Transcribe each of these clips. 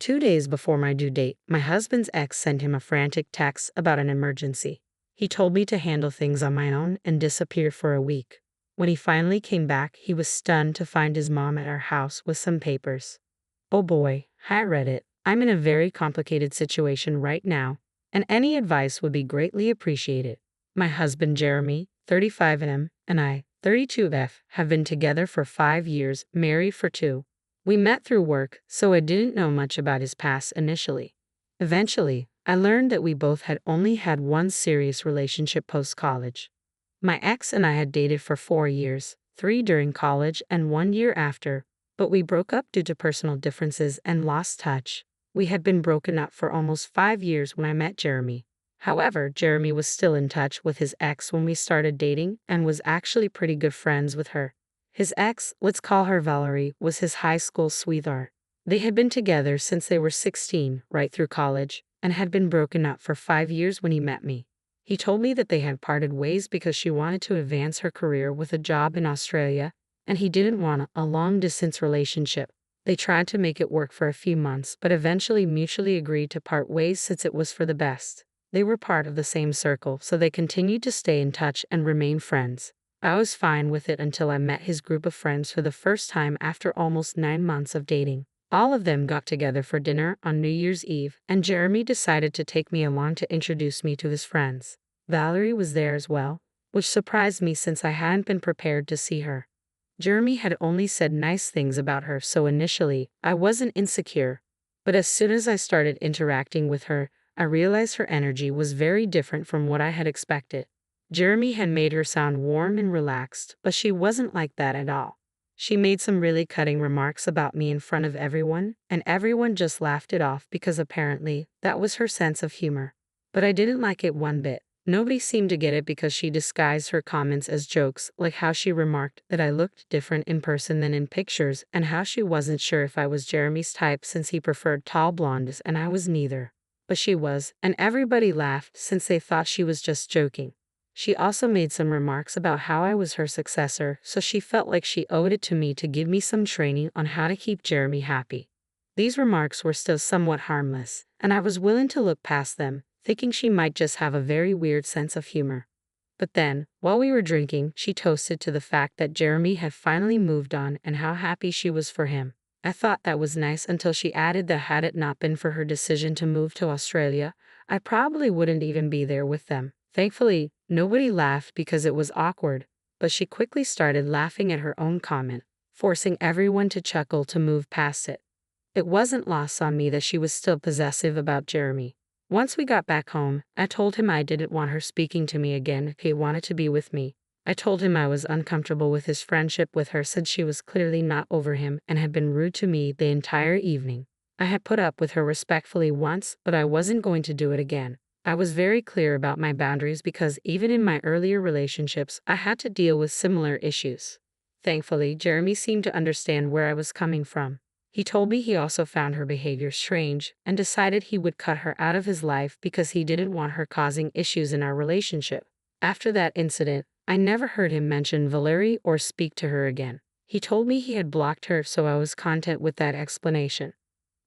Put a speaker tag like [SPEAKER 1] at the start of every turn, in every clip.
[SPEAKER 1] 2 days before my due date, my husband's ex sent him a frantic text about an emergency. He told me to handle things on my own and disappear for a week. When he finally came back, he was stunned to find his mom at our house with some papers. Oh boy, I read it. I'm in a very complicated situation right now, and any advice would be greatly appreciated. My husband Jeremy, 35M, and I, 32F, have been together for 5 years, married for 2. We met through work, so I didn't know much about his past initially. Eventually, I learned that we both had only had one serious relationship post-college. My ex and I had dated for 4 years, 3 during college and 1 year after, but we broke up due to personal differences and lost touch. We had been broken up for almost 5 years when I met Jeremy. However, Jeremy was still in touch with his ex when we started dating and was actually pretty good friends with her. His ex, let's call her Valerie, was his high school sweetheart. They had been together since they were 16, right through college, and had been broken up for 5 years when he met me. He told me that they had parted ways because she wanted to advance her career with a job in Australia, and he didn't want a long-distance relationship. They tried to make it work for a few months, but eventually mutually agreed to part ways since it was for the best. They were part of the same circle, so they continued to stay in touch and remain friends. I was fine with it until I met his group of friends for the first time after almost 9 months of dating. All of them got together for dinner on New Year's Eve, and Jeremy decided to take me along to introduce me to his friends. Valerie was there as well, which surprised me since I hadn't been prepared to see her. Jeremy had only said nice things about her, so initially, I wasn't insecure. But as soon as I started interacting with her, I realized her energy was very different from what I had expected. Jeremy had made her sound warm and relaxed, but she wasn't like that at all. She made some really cutting remarks about me in front of everyone, and everyone just laughed it off because apparently that was her sense of humor. But I didn't like it one bit. Nobody seemed to get it because she disguised her comments as jokes, like how she remarked that I looked different in person than in pictures, and how she wasn't sure if I was Jeremy's type since he preferred tall blondes and I was neither. But she was, and everybody laughed since they thought she was just joking. She also made some remarks about how I was her successor, so she felt like she owed it to me to give me some training on how to keep Jeremy happy. These remarks were still somewhat harmless, and I was willing to look past them, thinking she might just have a very weird sense of humor. But then, while we were drinking, she toasted to the fact that Jeremy had finally moved on and how happy she was for him. I thought that was nice until she added that had it not been for her decision to move to Australia, I probably wouldn't even be there with them. Thankfully, nobody laughed because it was awkward, but she quickly started laughing at her own comment, forcing everyone to chuckle to move past it. It wasn't lost on me that she was still possessive about Jeremy. Once we got back home, I told him I didn't want her speaking to me again if he wanted to be with me. I told him I was uncomfortable with his friendship with her since she was clearly not over him and had been rude to me the entire evening. I had put up with her respectfully once, but I wasn't going to do it again. I was very clear about my boundaries because even in my earlier relationships, I had to deal with similar issues. Thankfully, Jeremy seemed to understand where I was coming from. He told me he also found her behavior strange and decided he would cut her out of his life because he didn't want her causing issues in our relationship. After that incident, I never heard him mention Valerie or speak to her again. He told me he had blocked her, so I was content with that explanation.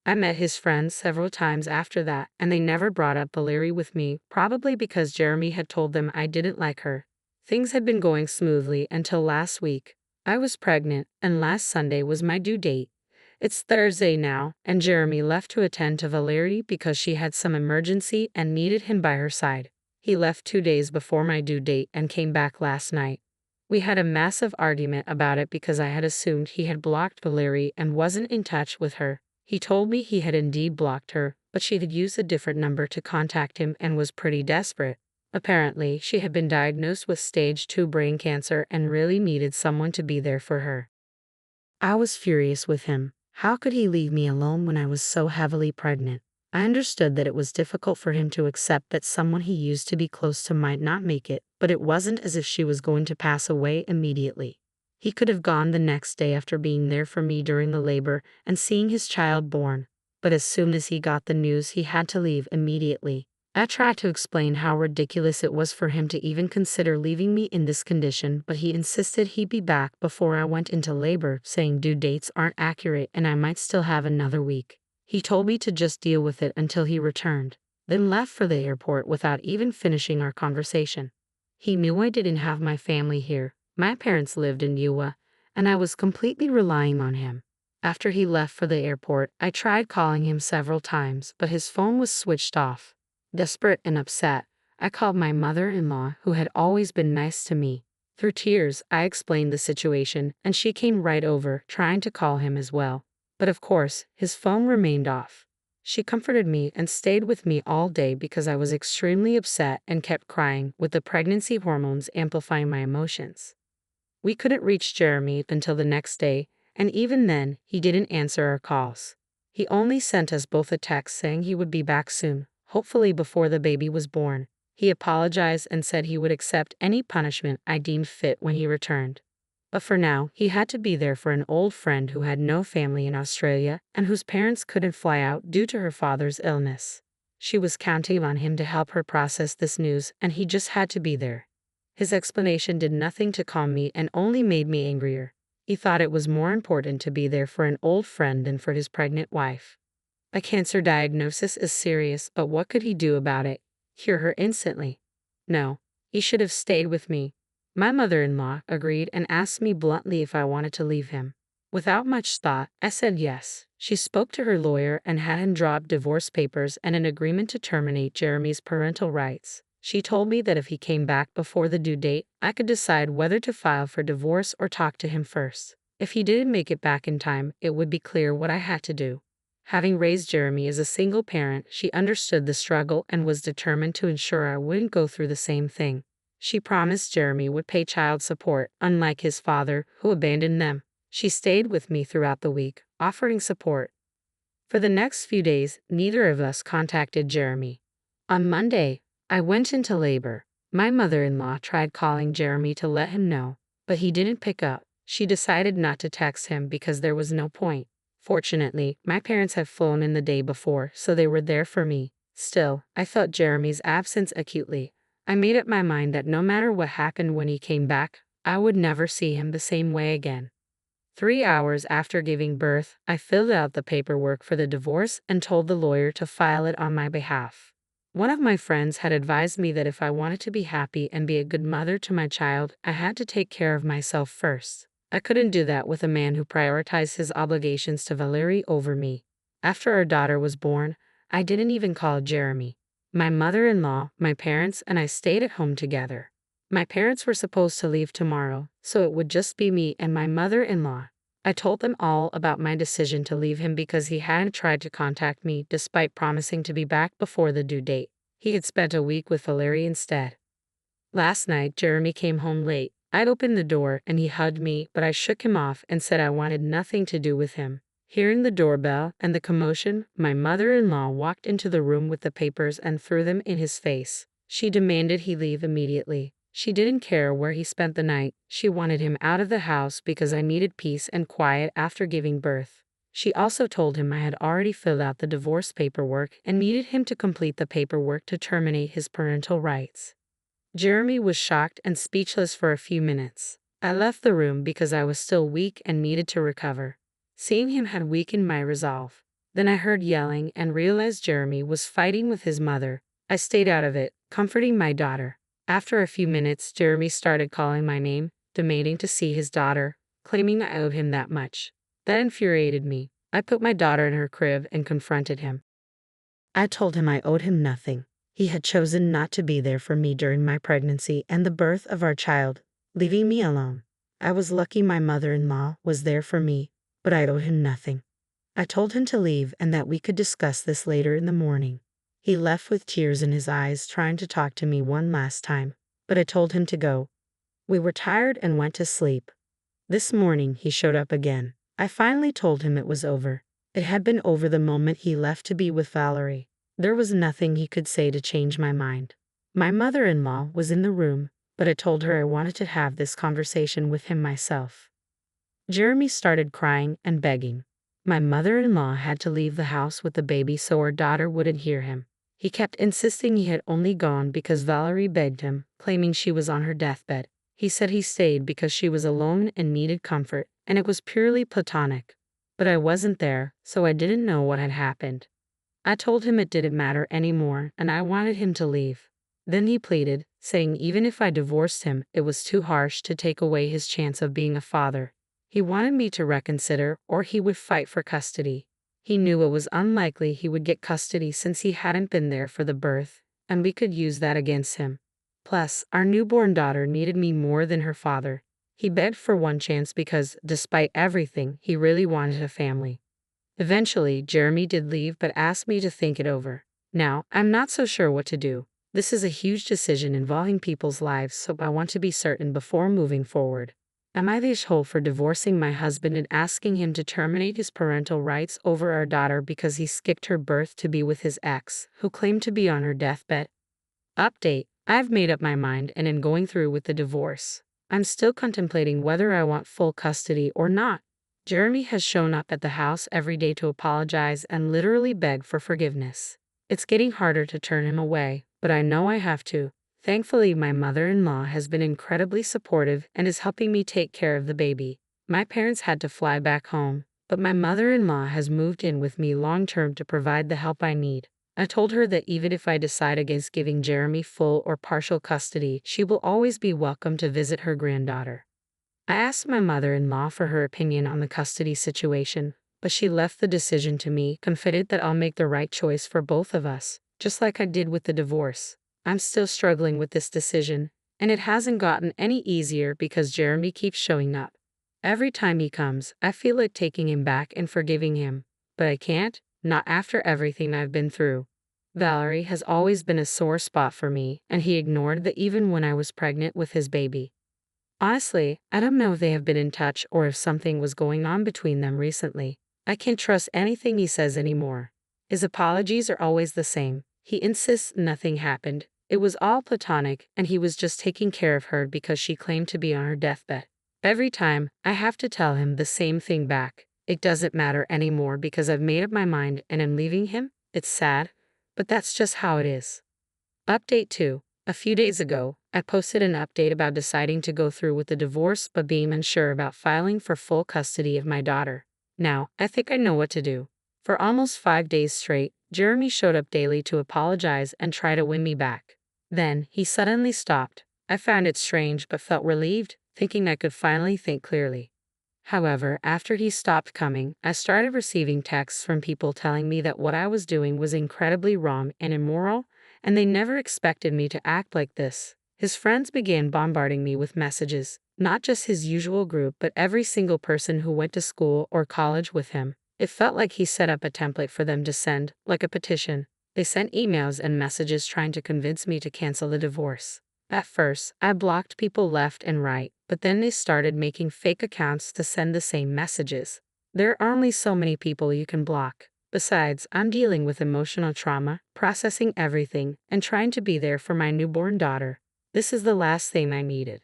[SPEAKER 1] I met his friends several times after that, and they never brought up Valerie with me, probably because Jeremy had told them I didn't like her. Things had been going smoothly until last week. I was pregnant, and last Sunday was my due date. It's Thursday now, and Jeremy left to attend to Valerie because she had some emergency and needed him by her side. He left 2 days before my due date and came back last night. We had a massive argument about it because I had assumed he had blocked Valerie and wasn't in touch with her. He told me he had indeed blocked her, but she had used a different number to contact him and was pretty desperate. Apparently, she had been diagnosed with stage 2 brain cancer and really needed someone to be there for her. I was furious with him. How could he leave me alone when I was so heavily pregnant? I understood that it was difficult for him to accept that someone he used to be close to might not make it, but it wasn't as if she was going to pass away immediately. He could have gone the next day after being there for me during the labor and seeing his child born, but as soon as he got the news, he had to leave immediately. I tried to explain how ridiculous it was for him to even consider leaving me in this condition, but he insisted he'd be back before I went into labor, saying due dates aren't accurate and I might still have another week. He told me to just deal with it until he returned, then left for the airport without even finishing our conversation. He knew I didn't have my family here. My parents lived in Ua, and I was completely relying on him. After he left for the airport, I tried calling him several times, but his phone was switched off. Desperate and upset, I called my mother-in-law, who had always been nice to me. Through tears, I explained the situation, and she came right over, trying to call him as well. But of course, his phone remained off. She comforted me and stayed with me all day because I was extremely upset and kept crying, with the pregnancy hormones amplifying my emotions. We couldn't reach Jeremy until the next day, and even then, he didn't answer our calls. He only sent us both a text saying he would be back soon, hopefully before the baby was born. He apologized and said he would accept any punishment I deemed fit when he returned. But for now, he had to be there for an old friend who had no family in Australia and whose parents couldn't fly out due to her father's illness. She was counting on him to help her process this news, and he just had to be there. His explanation did nothing to calm me and only made me angrier. He thought it was more important to be there for an old friend than for his pregnant wife. A cancer diagnosis is serious, but what could he do about it? Cure her instantly? No, he should have stayed with me. My mother-in-law agreed and asked me bluntly if I wanted to leave him. Without much thought, I said yes. She spoke to her lawyer and had him draw up divorce papers and an agreement to terminate Jeremy's parental rights. She told me that if he came back before the due date, I could decide whether to file for divorce or talk to him first. If he didn't make it back in time, it would be clear what I had to do. Having raised Jeremy as a single parent, she understood the struggle and was determined to ensure I wouldn't go through the same thing. She promised Jeremy would pay child support, unlike his father, who abandoned them. She stayed with me throughout the week, offering support. For the next few days, neither of us contacted Jeremy. On Monday, I went into labor. My mother-in-law tried calling Jeremy to let him know, but he didn't pick up. She decided not to text him because there was no point. Fortunately, my parents had flown in the day before, so they were there for me. Still, I felt Jeremy's absence acutely. I made up my mind that no matter what happened when he came back, I would never see him the same way again. 3 hours after giving birth, I filled out the paperwork for the divorce and told the lawyer to file it on my behalf. One of my friends had advised me that if I wanted to be happy and be a good mother to my child, I had to take care of myself first. I couldn't do that with a man who prioritized his obligations to Valerie over me. After our daughter was born, I didn't even call Jeremy. My mother-in-law, my parents, and I stayed at home together. My parents were supposed to leave tomorrow, so it would just be me and my mother-in-law. I told them all about my decision to leave him because he hadn't tried to contact me despite promising to be back before the due date. He had spent a week with Valerie instead. Last night, Jeremy came home late. I'd opened the door and he hugged me, but I shook him off and said I wanted nothing to do with him. Hearing the doorbell and the commotion, my mother-in-law walked into the room with the papers and threw them in his face. She demanded he leave immediately. She didn't care where he spent the night. She wanted him out of the house because I needed peace and quiet after giving birth. She also told him I had already filled out the divorce paperwork and needed him to complete the paperwork to terminate his parental rights. Jeremy was shocked and speechless for a few minutes. I left the room because I was still weak and needed to recover. Seeing him had weakened my resolve. Then I heard yelling and realized Jeremy was fighting with his mother. I stayed out of it, comforting my daughter. After a few minutes, Jeremy started calling my name, demanding to see his daughter, claiming I owed him that much. That infuriated me. I put my daughter in her crib and confronted him. I told him I owed him nothing. He had chosen not to be there for me during my pregnancy and the birth of our child, leaving me alone. I was lucky my mother-in-law was there for me, but I owed him nothing. I told him to leave and that we could discuss this later in the morning. He left with tears in his eyes, trying to talk to me one last time, but I told him to go. We were tired and went to sleep. This morning he showed up again. I finally told him it was over. It had been over the moment he left to be with Valerie. There was nothing he could say to change my mind. My mother-in-law was in the room, but I told her I wanted to have this conversation with him myself. Jeremy started crying and begging. My mother-in-law had to leave the house with the baby so our daughter wouldn't hear him. He kept insisting he had only gone because Valerie begged him, claiming she was on her deathbed. He said he stayed because she was alone and needed comfort, and it was purely platonic. but I wasn't there, so I didn't know what had happened. I told him it didn't matter anymore and I wanted him to leave. Then he pleaded, saying even if I divorced him, it was too harsh to take away his chance of being a father. He wanted me to reconsider or he would fight for custody. He knew it was unlikely he would get custody since he hadn't been there for the birth, and we could use that against him. Plus, our newborn daughter needed me more than her father. He begged for one chance because, despite everything, he really wanted a family. Eventually, Jeremy did leave but asked me to think it over. Now, I'm not so sure what to do. This is a huge decision involving people's lives, so I want to be certain before moving forward. Am I the asshole for divorcing my husband and asking him to terminate his parental rights over our daughter because he skipped her birth to be with his ex, who claimed to be on her deathbed? Update: I've made up my mind and am going through with the divorce. I'm still contemplating whether I want full custody or not. Jeremy has shown up at the house every day to apologize and literally beg for forgiveness. It's getting harder to turn him away, but I know I have to. Thankfully, my mother-in-law has been incredibly supportive and is helping me take care of the baby. My parents had to fly back home, but my mother-in-law has moved in with me long-term to provide the help I need. I told her that even if I decide against giving Jeremy full or partial custody, she will always be welcome to visit her granddaughter. I asked my mother-in-law for her opinion on the custody situation, but she left the decision to me, confident that I'll make the right choice for both of us, just like I did with the divorce. I'm still struggling with this decision, and it hasn't gotten any easier because Jeremy keeps showing up. Every time he comes, I feel like taking him back and forgiving him, but I can't, not after everything I've been through. Valerie has always been a sore spot for me, and he ignored that even when I was pregnant with his baby. Honestly, I don't know if they have been in touch or if something was going on between them recently. I can't trust anything he says anymore. His apologies are always the same. He insists nothing happened. It was all platonic, and he was just taking care of her because she claimed to be on her deathbed. Every time, I have to tell him the same thing back. It doesn't matter anymore because I've made up my mind and am leaving him. It's sad, but that's just how it is. Update 2. A few days ago, I posted an update about deciding to go through with the divorce but being unsure about filing for full custody of my daughter. Now, I think I know what to do. For almost 5 days straight, Jeremy showed up daily to apologize and try to win me back. Then, he suddenly stopped. I found it strange but felt relieved, thinking I could finally think clearly. However, after he stopped coming, I started receiving texts from people telling me that what I was doing was incredibly wrong and immoral, and they never expected me to act like this. His friends began bombarding me with messages, not just his usual group but every single person who went to school or college with him. It felt like he set up a template for them to send, like a petition. They sent emails and messages trying to convince me to cancel the divorce. At first, I blocked people left and right, but then they started making fake accounts to send the same messages. There are only so many people you can block. Besides, I'm dealing with emotional trauma, processing everything, and trying to be there for my newborn daughter. This is the last thing I needed.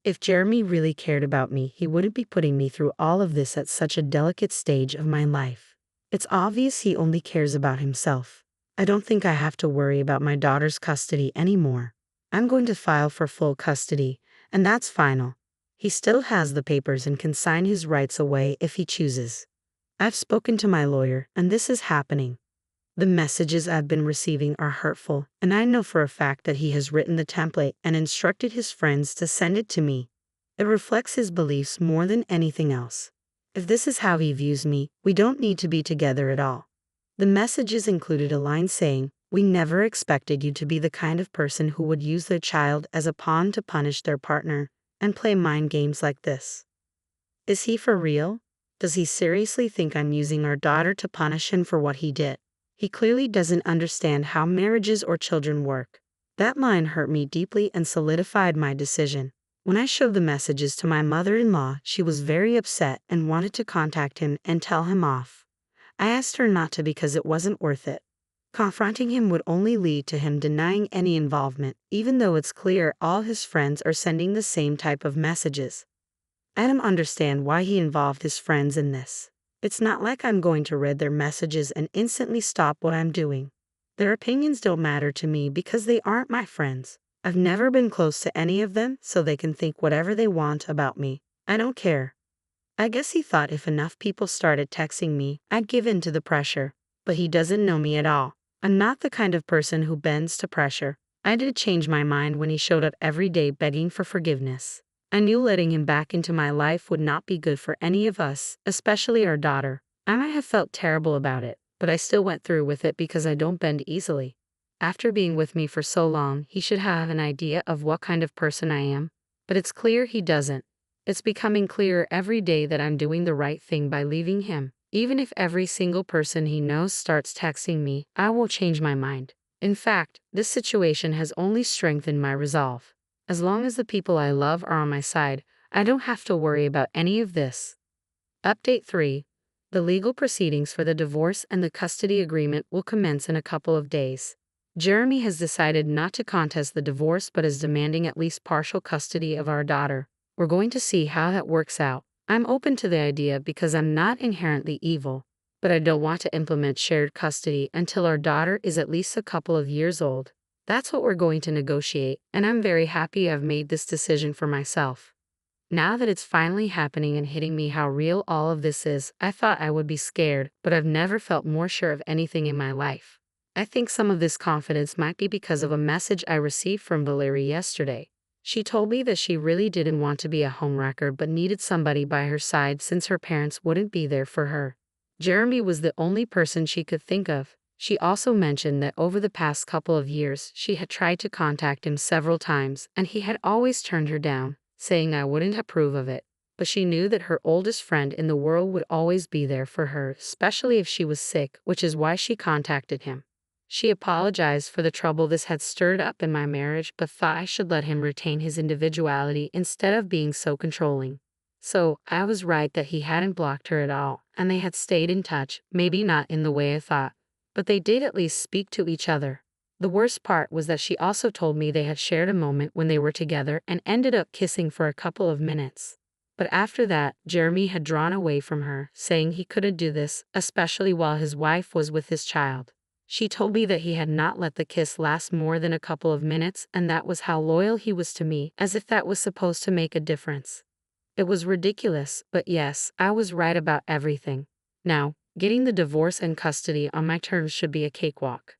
[SPEAKER 1] If Jeremy really cared about me, he wouldn't be putting me through all of this at such a delicate stage of my life. It's obvious he only cares about himself. I don't think I have to worry about my daughter's custody anymore. I'm going to file for full custody, and that's final. He still has the papers and can sign his rights away if he chooses. I've spoken to my lawyer, and this is happening. The messages I've been receiving are hurtful, and I know for a fact that he has written the template and instructed his friends to send it to me. It reflects his beliefs more than anything else. If this is how he views me, we don't need to be together at all. The messages included a line saying, "We never expected you to be the kind of person who would use their child as a pawn to punish their partner and play mind games like this." Is he for real? Does he seriously think I'm using our daughter to punish him for what he did? He clearly doesn't understand how marriages or children work. That line hurt me deeply and solidified my decision. When I showed the messages to my mother-in-law, she was very upset and wanted to contact him and tell him off. I asked her not to because it wasn't worth it. Confronting him would only lead to him denying any involvement, even though it's clear all his friends are sending the same type of messages. I don't understand why he involved his friends in this. It's not like I'm going to read their messages and instantly stop what I'm doing. Their opinions don't matter to me because they aren't my friends. I've never been close to any of them, so they can think whatever they want about me. I don't care. I guess he thought if enough people started texting me, I'd give in to the pressure. But he doesn't know me at all. I'm not the kind of person who bends to pressure. I did change my mind when he showed up every day begging for forgiveness. I knew letting him back into my life would not be good for any of us, especially our daughter. I might have felt terrible about it, but I still went through with it because I don't bend easily. After being with me for so long, he should have an idea of what kind of person I am. But it's clear he doesn't. It's becoming clearer every day that I'm doing the right thing by leaving him. Even if every single person he knows starts texting me, I won't change my mind. In fact, this situation has only strengthened my resolve. As long as the people I love are on my side, I don't have to worry about any of this. Update 3. The legal proceedings for the divorce and the custody agreement will commence in a couple of days. Jeremy has decided not to contest the divorce but is demanding at least partial custody of our daughter. We're going to see how that works out. I'm open to the idea because I'm not inherently evil, but I don't want to implement shared custody until our daughter is at least a couple of years old. That's what we're going to negotiate, and I'm very happy I've made this decision for myself. Now that it's finally happening and hitting me how real all of this is, I thought I would be scared, but I've never felt more sure of anything in my life. I think some of this confidence might be because of a message I received from Valerie yesterday. She told me that she really didn't want to be a homewrecker but needed somebody by her side since her parents wouldn't be there for her. Jeremy was the only person she could think of. She also mentioned that over the past couple of years she had tried to contact him several times and he had always turned her down, saying I wouldn't approve of it. But she knew that her oldest friend in the world would always be there for her, especially if she was sick, which is why she contacted him. She apologized for the trouble this had stirred up in my marriage but thought I should let him retain his individuality instead of being so controlling. So, I was right that he hadn't blocked her at all, and they had stayed in touch, maybe not in the way I thought, but they did at least speak to each other. The worst part was that she also told me they had shared a moment when they were together and ended up kissing for a couple of minutes. But after that, Jeremy had drawn away from her, saying he couldn't do this, especially while his wife was with his child. She told me that he had not let the kiss last more than a couple of minutes and that was how loyal he was to me, as if that was supposed to make a difference. It was ridiculous, but yes, I was right about everything. Now, getting the divorce and custody on my terms should be a cakewalk.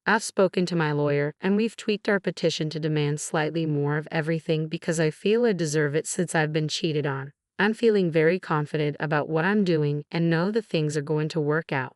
[SPEAKER 1] I've spoken to my lawyer and we've tweaked our petition to demand slightly more of everything because I feel I deserve it since I've been cheated on. I'm feeling very confident about what I'm doing and know that things are going to work out.